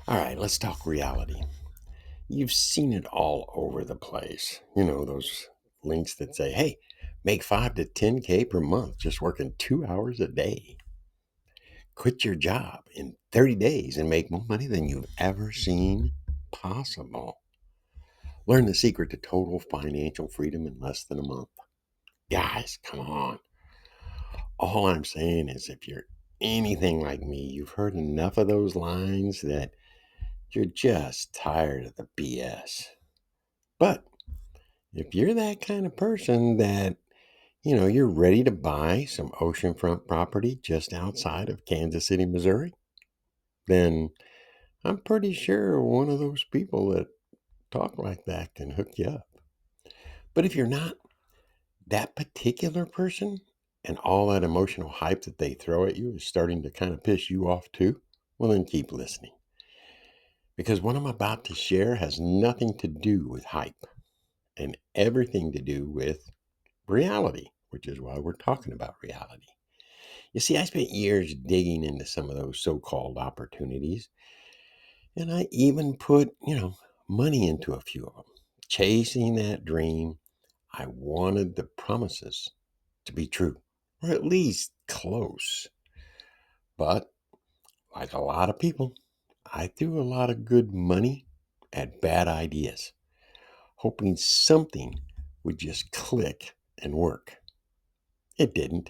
All right, let's talk reality. You've seen it all over the place. Those links that say, hey, make 5 to 10K per month just working 2 hours a day. Quit your job in 30 days and make more money than you've ever seen possible. Learn the secret to total financial freedom in less than a month. Guys, come on. All I'm saying is if you're anything like me, you've heard enough of those lines that you're just tired of the BS. But if you're that kind of person that, you're ready to buy some oceanfront property just outside of Kansas City, Missouri, then I'm pretty sure one of those people that talk like that can hook you up. But if you're not that particular person and all that emotional hype that they throw at you is starting to kind of piss you off too, well, then keep listening. Because what I'm about to share has nothing to do with hype and everything to do with reality, which is why we're talking about reality. You see, I spent years digging into some of those so called opportunities, and I even put, money into a few of them. Chasing that dream, I wanted the promises to be true, or at least close. But like a lot of people, I threw a lot of good money at bad ideas, hoping something would just click and work. It didn't.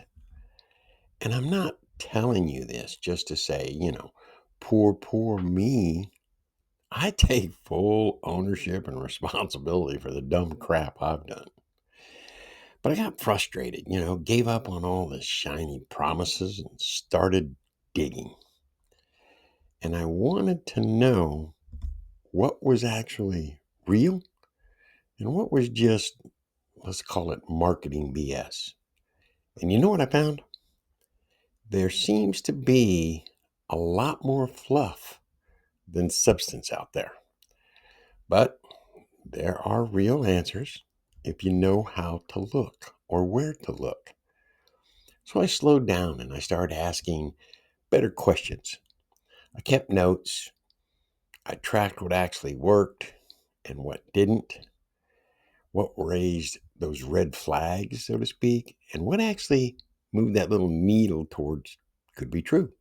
And I'm not telling you this just to say, poor me. I take full ownership and responsibility for the dumb crap I've done. But I got frustrated, gave up on all the shiny promises and started digging. And I wanted to know what was actually real and what was just, let's call it marketing BS. And you know what I found? There seems to be a lot more fluff than substance out there. But there are real answers if you know how to look or where to look. So I slowed down and I started asking better questions. I kept notes. I tracked what actually worked and what didn't, what raised those red flags, so to speak, and what actually moved that little needle towards could be true.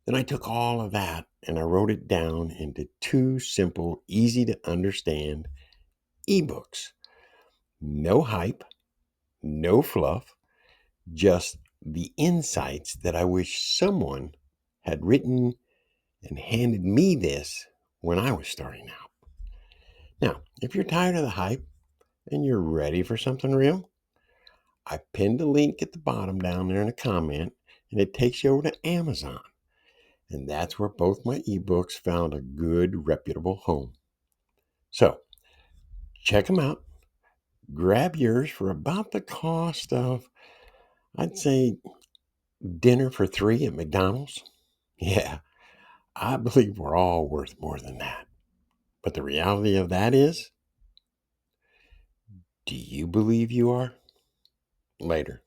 Then I took all of that and I wrote it down into two simple, easy to understand ebooks. No hype, no fluff, just the insights that I wish someone had written and handed me this when I was starting out. Now, if you're tired of the hype and you're ready for something real, I pinned a link at the bottom down there in a comment and it takes you over to Amazon. And that's where both my ebooks found a good, reputable home. So check them out. Grab yours for about the cost of, I'd say, dinner for three at McDonald's. Yeah, I believe we're all worth more than that. But the reality of that is, do you believe you are? Later.